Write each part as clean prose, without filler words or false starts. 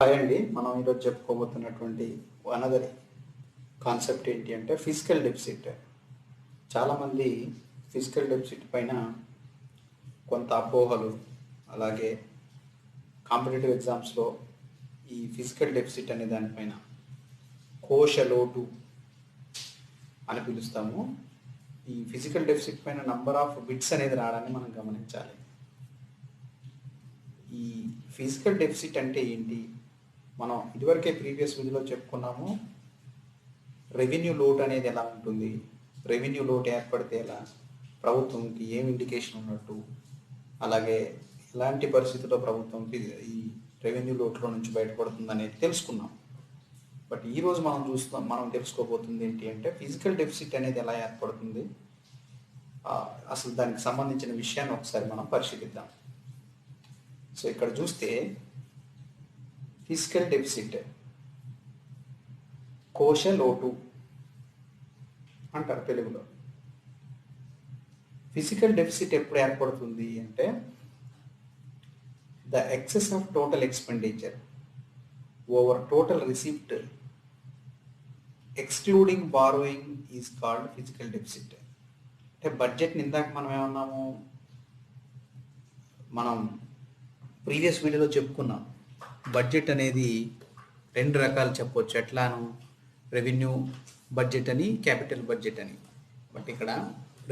Hi అండి. మనం ఈరోజు చెప్పుకోబోతున్నటువంటి అనదర్ కాన్సెప్ట్ ఏంటి అంటే ఫిజికల్ డెఫిసిట్. చాలామంది ఫిజికల్ డెఫిసిట్ పైన కొంత అపోహలు, అలాగే కాంపిటేటివ్ ఎగ్జామ్స్లో ఈ ఫిజికల్ డెఫిసిట్ అనే దానిపైన కోశ లోటు అని పిలుస్తాము. ఈ ఫిజికల్ డెఫిసిట్ పైన నంబర్ ఆఫ్ బిట్స్ అనేది రావడాన్ని మనం గమనించాలి. ఈ ఫిజికల్ డెఫిసిట్ అంటే ఏంటి? మనం ఇదివరకే ప్రీవియస్ వీడియోలో చెప్పుకున్నాము. రెవెన్యూ లోట్ అనేది ఎలా ఉంటుంది, రెవెన్యూ లోట్ ఏర్పడితే ఎలా, ప్రభుత్వంకి ఏం ఇండికేషన్ ఉన్నట్టు, అలాగే ఎలాంటి పరిస్థితుల్లో ప్రభుత్వం ఈ రెవెన్యూ లోట్లో నుంచి బయటపడుతుంది అనేది తెలుసుకున్నాం. బట్ ఈరోజు మనం తెలుసుకోబోతుంది ఏంటి అంటే ఫిజికల్ డెఫిసిట్ అనేది ఎలా ఏర్పడుతుంది, అసలు దానికి సంబంధించిన విషయాన్ని ఒకసారి మనం పరిశీలిద్దాం. సో ఇక్కడ చూస్తే ఫిజికల్ డెఫిసిట్, కోశ లోటు అంటారు తెలుగులో. ఫిజికల్ డెఫిసిట్ ఎప్పుడు ఏర్పడుతుంది అంటే the excess of total expenditure over total receipt excluding borrowing is called physical deficit. అంటే బడ్జెట్ని ఇందాక మనం ఏమన్నాము, మనం ప్రీవియస్ వీడియోలో చెప్పుకున్నాం. బడ్జెట్ అనేది రెండు రకాలు చెప్పవచ్చు. ఎట్లాను, రెవెన్యూ బడ్జెట్ అని, క్యాపిటల్ బడ్జెట్ అని. బట్ ఇక్కడ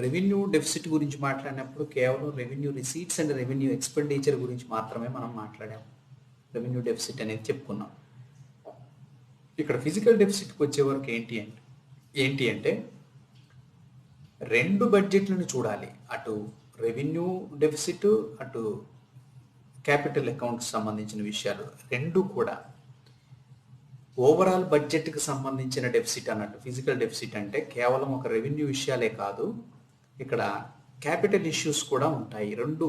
రెవెన్యూ డెఫిసిట్ గురించి మాట్లాడినప్పుడు కేవలం revenue receipts and revenue expenditure గురించి మాత్రమే మనం మాట్లాడాము. రెవెన్యూ డెఫిసిట్ అనేది చెప్పుకున్నాం. ఇక్కడ ఫిజికల్ డెఫిసిట్కి వచ్చే వరకు ఏంటి అంటే రెండు బడ్జెట్లను చూడాలి. అటు రెవెన్యూ డెఫిసిట్, అటు క్యాపిటల్ అకౌంట్స్ సంబంధించిన విషయాలు రెండు కూడా ఓవరాల్ బడ్జెట్కి సంబంధించిన డెఫిసిట్ అన్నట్టు. ఫిజికల్ డెఫిసిట్ అంటే కేవలం ఒక రెవెన్యూ విషయాలే కాదు, ఇక్కడ క్యాపిటల్ ఇష్యూస్ కూడా ఉంటాయి. రెండు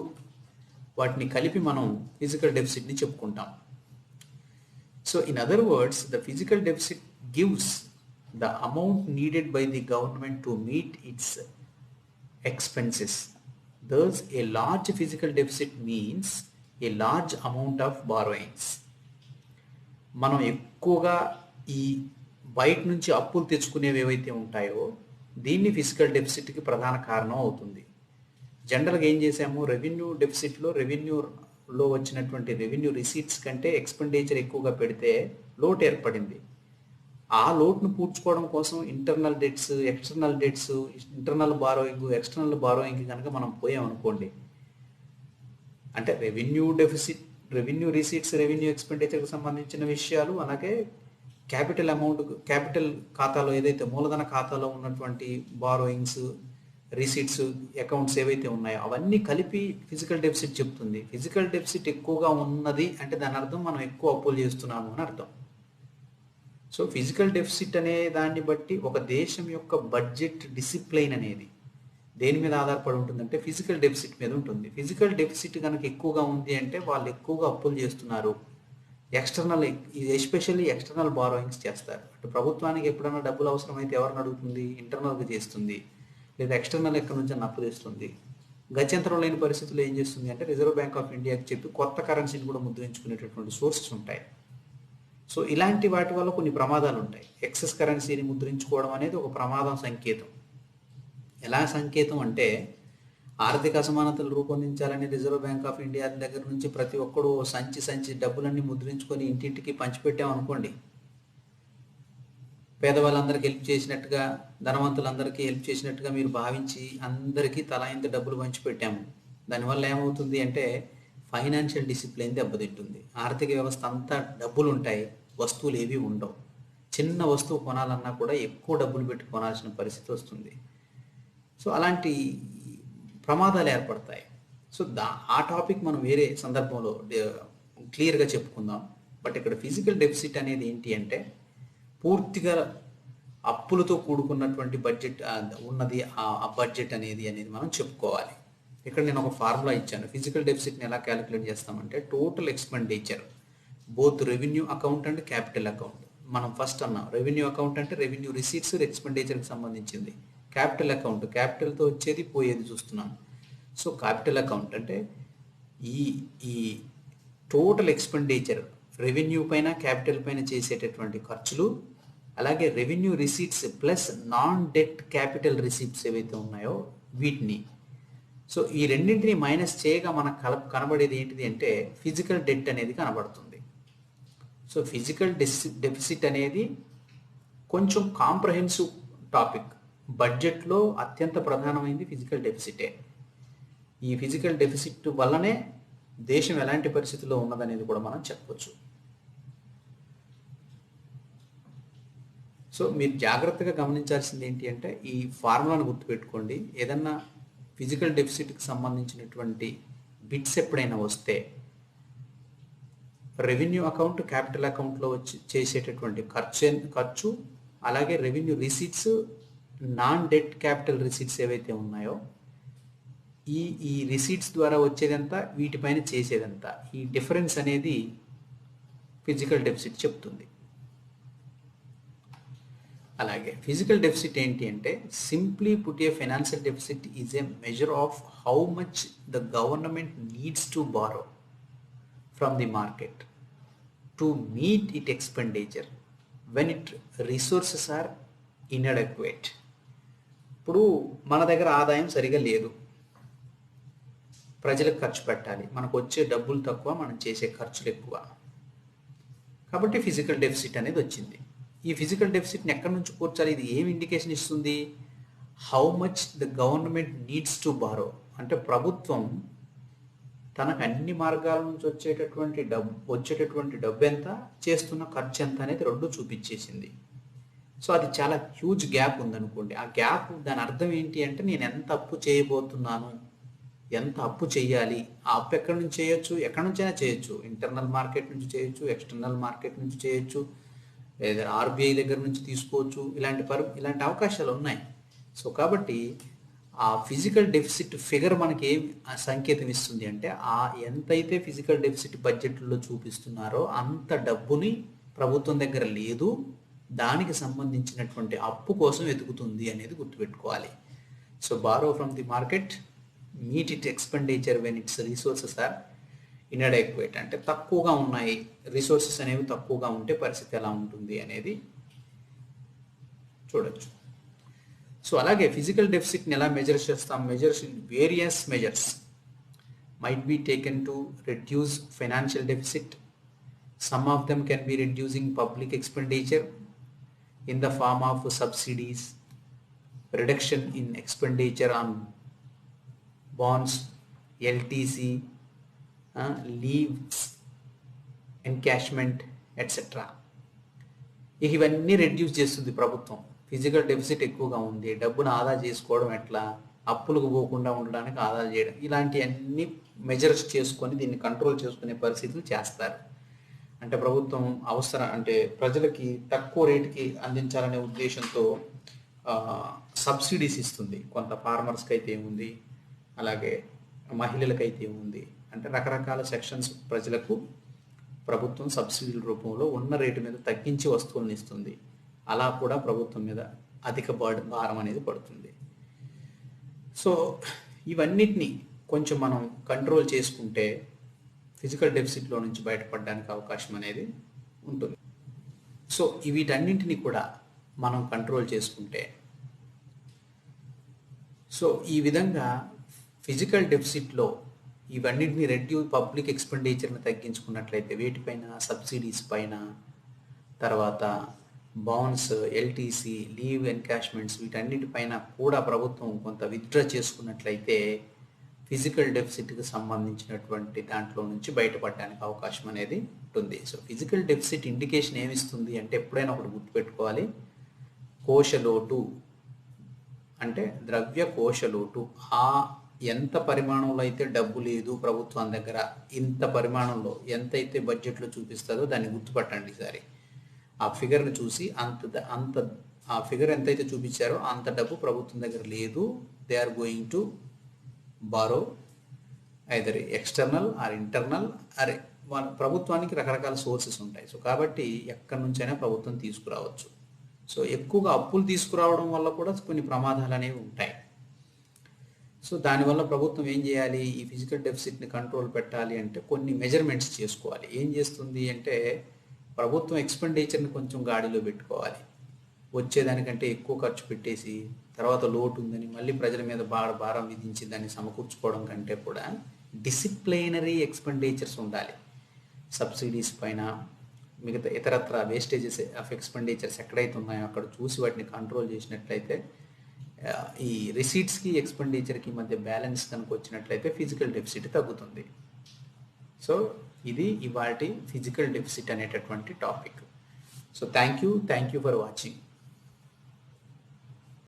వాటిని కలిపి మనం ఫిజికల్ డెఫిసిట్ని చెప్పుకుంటాం. So in other words, the physical deficit gives the amount needed by the government to meet it's expenses. Thus, a large physical deficit means a large amount of borrowings. మనం ఎక్కువగా ఈ బయట నుంచి అప్పులు తెచ్చుకునేవి ఏవైతే ఉంటాయో దీన్ని ఫిజికల్ డెఫిసిట్కి ప్రధాన కారణం అవుతుంది. జనరల్గా ఏం చేసాము, రెవెన్యూ డెఫిసిట్లో రెవెన్యూలో వచ్చినటువంటి రెవెన్యూ రిసీట్స్ కంటే ఎక్స్పెండిచర్ ఎక్కువగా పెడితే లోటు ఏర్పడింది. ఆ లోటును పూడ్చుకోవడం కోసం internal debts, external debts, internal borrowing, external borrowing కనుక మనం పోయామనుకోండి, అంటే revenue deficit, revenue receipts, revenue ఎక్స్పెండిచర్కి సంబంధించిన విషయాలు, అలాగే క్యాపిటల్ అమౌంట్, క్యాపిటల్ ఖాతాలో ఏదైతే మూలధన ఖాతాలో ఉన్నటువంటి బారోయింగ్స్, రిసీట్స్, అకౌంట్స్ ఏవైతే ఉన్నాయో అవన్నీ కలిపి ఫిజికల్ డెఫిసిట్ చెప్తుంది. ఫిజికల్ డెఫిసిట్ ఎక్కువగా ఉన్నది అంటే దాని అర్థం మనం ఎక్కువ అప్పులు చేస్తున్నాము అని అర్థం. సో ఫిజికల్ డెఫిసిట్ అనే దాన్ని బట్టి ఒక దేశం యొక్క బడ్జెట్ డిసిప్లైన్ అనేది దేని మీద ఆధారపడి ఉంటుందంటే ఫిజికల్ డెఫిసిట్ మీద ఉంటుంది. ఫిజికల్ డెఫిసిట్ కనుక ఎక్కువగా ఉంది అంటే వాళ్ళు ఎక్కువగా అప్పులు చేస్తున్నారు. ఎక్స్టర్నల్, ఎస్పెషల్లీ ఎక్స్టర్నల్ బారోయింగ్స్ చేస్తారు. అటు ప్రభుత్వానికి ఎప్పుడైనా డబ్బులు అవసరమైతే ఎవరిని అడుగుతుంది, ఇంటర్నల్గా చేస్తుంది, లేదా ఎక్స్టర్నల్ ఎక్కడి నుంచి అప్పు తెస్తుంది. గత్యంతరం లేని పరిస్థితుల్లో ఏం చేస్తుంది అంటే రిజర్వ్ బ్యాంక్ ఆఫ్ ఇండియాకి చెప్పి కొత్త కరెన్సీని కూడా ముద్రించుకునేటటువంటి సోర్సెస్ ఉంటాయి. సో ఇలాంటి వాటి వల్ల కొన్ని ప్రమాదాలు ఉంటాయి. ఎక్సెస్ కరెన్సీని ముద్రించుకోవడం అనేది ఒక ప్రమాదం సంకేతం. ఎలా సంకేతం అంటే ఆర్థిక అసమానతలు రూపొందించాలని రిజర్వ్ బ్యాంక్ ఆఫ్ ఇండియా దగ్గర నుంచి ప్రతి ఒక్కడు సంచి డబ్బులన్నీ ముద్రించుకొని ఇంటింటికి పంచిపెట్టామనుకోండి, పేదవాళ్ళందరికీ హెల్ప్ చేసినట్టుగా, ధనవంతులందరికీ హెల్ప్ చేసినట్టుగా మీరు భావించి అందరికీ తలా ఇంత డబ్బులు పంచిపెట్టాము. దానివల్ల ఏమవుతుంది అంటే ఫైనాన్షియల్ డిసిప్లిన్ దెబ్బతింటుంది. ఆర్థిక వ్యవస్థ అంతా డబ్బులు ఉంటాయి, వస్తువులు ఏవి ఉండవు. చిన్న వస్తువు కొనాలన్నా కూడా ఎక్కువ డబ్బులు పెట్టి కొనాల్సిన పరిస్థితి వస్తుంది. సో అలాంటి ప్రమాదాలు ఏర్పడతాయి. సో ఆ టాపిక్ మనం వేరే సందర్భంలో క్లియర్గా చెప్పుకుందాం. బట్ ఇక్కడ ఫిజికల్ డెఫిసిట్ అనేది ఏంటి అంటే పూర్తిగా అప్పులతో కూడుకున్నటువంటి బడ్జెట్ ఉన్నది. ఆ బడ్జెట్ అనేది మనం చెప్పుకోవాలి. ఇక్కడ నేను ఒక ఫార్ములా ఇచ్చాను. ఫిజికల్ డెఫిసిట్ని ఎలా క్యాలిక్యులేట్ చేస్తామంటే total expenditure both revenue account and capital account. మనం ఫస్ట్ అన్నాం రెవెన్యూ అకౌంట్ అంటే రెవెన్యూ రిసీట్స్, ఎక్స్పెండిచర్కి సంబంధించింది. క్యాపిటల్ అకౌంట్ క్యాపిటల్తో వచ్చేది పోయేది చూస్తున్నాం. సో క్యాపిటల్ అకౌంట్ అంటే ఈ టోటల్ ఎక్స్పెండిచర్ రెవెన్యూ పైన క్యాపిటల్ పైన చేసేటటువంటి ఖర్చులు, అలాగే revenue receipts plus non debt capital receipts ఏవైతే ఉన్నాయో వీటిని. సో ఈ రెండింటిని మైనస్ చేయగా మనకు కనబడేది ఏంటిది అంటే ఫిజికల్ డెట్ అనేది కనబడుతుంది. సో ఫిజికల్ డెఫిసిట్ అనేది కొంచెం కాంప్రహెన్సివ్ టాపిక్. బడ్జెట్లో అత్యంత ప్రధానమైనది ఫిజికల్ డెఫిసిటే. ఈ ఫిజికల్ డెఫిసిట్ వల్లనే దేశం ఎలాంటి పరిస్థితుల్లో ఉన్నదనేది కూడా మనం చెప్పవచ్చు. సో మీరు జాగ్రత్తగా గమనించాల్సింది ఏంటి అంటే ఈ ఫార్ములాను గుర్తుపెట్టుకోండి. ఏదన్నా ఫిజికల్ డెఫిసిట్కి సంబంధించినటువంటి బిట్స్ ఎప్పుడైనా వస్తే రెవెన్యూ అకౌంట్, క్యాపిటల్ అకౌంట్లో వచ్చి చేసేటటువంటి ఖర్చు, అలాగే revenue receipts, non debt capital receipts ఏవైతే ఉన్నాయో ఈ రిసీట్స్ ద్వారా వచ్చేదంతా, వీటిపైన చేసేదంతా, ఈ డిఫరెన్స్ అనేది ఫిజికల్ డెఫిసిట్ చెప్తుంది. అలాగే ఫిజికల్ డెఫిసిట్ ఏంటి అంటే simply put a financial deficit is a measure of how much the government needs to borrow from the market to meet it expenditure when it resources are inadequate. ఇప్పుడు మన దగ్గర ఆదాయం సరిగా లేదు, ప్రజలకు ఖర్చు పెట్టాలి, మనకు వచ్చే డబ్బులు తక్కువ, మనం చేసే ఖర్చులు ఎక్కువ, కాబట్టి ఫిజికల్ డెఫిసిట్ అనేది వచ్చింది. ఈ ఫిజికల్ డెఫిసిట్ని ఎక్కడి నుంచి కూర్చాలి? ఇది ఏం ఇండికేషన్ ఇస్తుంది? How much the government needs to borrow, అంటే ప్రభుత్వం తనకు అన్ని మార్గాల నుంచి వచ్చేటటువంటి డబ్బు ఎంత, చేస్తున్న ఖర్చు ఎంత అనేది రెండు చూపించేసింది. సో అది చాలా హ్యూజ్ గ్యాప్ ఉందనుకోండి. ఆ గ్యాప్, దాని అర్థం ఏంటి అంటే నేను ఎంత అప్పు చేయబోతున్నాను, ఎంత అప్పు చేయాలి, ఆ అప్పు ఎక్కడి నుంచి చేయొచ్చు, ఎక్కడి నుంచైనా చేయొచ్చు, ఇంటర్నల్ మార్కెట్ నుంచి చేయొచ్చు, ఎక్స్టర్నల్ మార్కెట్ నుంచి చేయొచ్చు, లేదా ఆర్బీఐ దగ్గర నుంచి తీసుకోవచ్చు, ఇలాంటి అవకాశాలు ఉన్నాయి. సో కాబట్టి ఆ ఫిజికల్ డెఫిసిట్ ఫిగర్ మనకి ఏం సంకేతం ఇస్తుంది అంటే ఎంతైతే ఫిజికల్ డెఫిసిట్ బడ్జెట్లో చూపిస్తున్నారో అంత డబ్బుని ప్రభుత్వం దగ్గర లేదు, దానికి సంబంధించినటువంటి అప్పు కోసం వెతుకుతుంది అనేది గుర్తుపెట్టుకోవాలి. So borrow from the market, meet it expenditure when its resources are inadequate, అంటే తక్కువగా ఉన్నాయి, రిసోర్సెస్ అనేవి తక్కువగా ఉంటే పరిస్థితి ఎలా ఉంటుంది అనేది చూడొచ్చు. సో అలాగే ఫిజికల్ డెఫిసిట్ని ఎలా మెజర్ చేస్తాం? Measures in various measures might be taken to reduce financial deficit. Some of them can be reducing public expenditure in the form of subsidies, reduction in expenditure on bonds, LTC, leaves, encashment, etc. ఇవన్నీ reduce చేస్తుంది ప్రభుత్వం. Physical deficit ఎక్కువగా ఉంది, డబ్బును ఆదా చేసుకోవడం ఎట్లా, అప్పులకు పోకుండా ఉండడానికి ఆదా చేయడం, ఇలాంటివన్నీ మెజర్స్ చేసుకొని దీన్ని కంట్రోల్ చేసుకునే పరిస్థితులు చేస్తారు. అంటే ప్రభుత్వం అంటే ప్రజలకి తక్కువ రేటుకి అందించాలనే ఉద్దేశంతో సబ్సిడీస్ ఇస్తుంది. కొంత ఫార్మర్స్కి అయితే ఏముంది, అలాగే మహిళలకైతే ఏముంది, అంటే రకరకాల సెక్షన్స్ ప్రజలకు ప్రభుత్వం సబ్సిడీల రూపంలో ఉన్న రేటు మీద తగ్గించి వస్తువులను ఇస్తుంది. అలా కూడా ప్రభుత్వం మీద అధిక భారం అనేది పడుతుంది. సో ఇవన్నిటిని కొంచెం మనం కంట్రోల్ చేసుకుంటే ఫిజికల్ డెఫిసిట్లో నుంచి బయటపడడానికి అవకాశం అనేది ఉంటుంది. సో వీటన్నింటినీ కూడా మనం కంట్రోల్ చేసుకుంటే, సో ఈ విధంగా ఫిజికల్ డెఫిసిట్లో ఇవన్నింటినీ పబ్లిక్ ఎక్స్పెండిచర్ని తగ్గించుకున్నట్లయితే, వేటిపైన, సబ్సిడీస్ పైన, తర్వాత బాండ్స్, ఎల్టీసీ, లీవ్ ఎన్కాష్మెంట్స్, వీటన్నిటిపైన కూడా ప్రభుత్వం కొంత విత్డ్రా చేసుకున్నట్లయితే ఫిజికల్ డెఫిసిట్కి సంబంధించినటువంటి దాంట్లో నుంచి బయటపడడానికి అవకాశం అనేది ఉంటుంది. సో ఫిజికల్ డెఫిసిట్ ఇండికేషన్ ఏమిస్తుంది అంటే ఎప్పుడైనా ఒకటి గుర్తుపెట్టుకోవాలి, కోశలోటు అంటే ద్రవ్య కోశలోటు. ఎంత పరిమాణంలో అయితే డబ్బు లేదు ప్రభుత్వం దగ్గర, ఇంత పరిమాణంలో ఎంతైతే బడ్జెట్లో చూపిస్తుందో దాన్ని గుర్తుపట్టండి ఈసారి. ఆ ఫిగర్ని చూసి ఆ ఫిగర్ ఎంతైతే చూపించారో అంత డబ్బు ప్రభుత్వం దగ్గర లేదు, they are going to borrow either external or internal. ప్రభుత్వానికి రకరకాల సోర్సెస్ ఉంటాయి. సో కాబట్టి ఎక్కడి నుంచైనా ప్రభుత్వం తీసుకురావచ్చు. సో ఎక్కువగా అప్పులు తీసుకురావడం వల్ల కూడా కొన్ని ప్రమాదాలు అనేవి ఉంటాయి. సో దానివల్ల ప్రభుత్వం ఏం చేయాలి? ఈ ఫిజికల్ డెఫిసిట్‌ని కంట్రోల్ పెట్టాలి అంటే కొన్ని మెజర్‌మెంట్స్ చేసుకోవాలి. ఏం చేస్తుంది అంటే ప్రభుత్వం ఎక్స్‌పెండిచర్‌ని కొంచెం గాడిలో పెట్టుకోవాలి. వచ్చేదానికంటే ఎక్కువ ఖర్చు పెట్టేసి తర్వాత లోటు ఉందని మళ్ళీ ప్రజల మీద భారం విధించి దాన్ని సమకూర్చుకోవడం కంటే కూడా డిసిప్లైనరీ ఎక్స్‌పెండిచర్స్ ఉండాలి. సబ్సిడీస్ పైన మిగతా ఇతరత్ర వేస్టేజెస్ ఆఫ్ ఎక్స్‌పెండిచర్స్ ఎక్కడైతే ఉన్నాయో అక్కడ చూసి వాటిని కంట్రోల్ చేసినట్లయితే ఈ రిసీట్స్కి ఎక్స్‌పెండిచర్కి మధ్య బ్యాలెన్స్ కనుక వచ్చినట్లయితే ఫిజికల్ డెఫిసిట్ తగ్గుతుంది. సో ఇది ఇవాల్టి ఫిజికల్ డెఫిసిట్ అనేటటువంటి topic. So thank you for watching.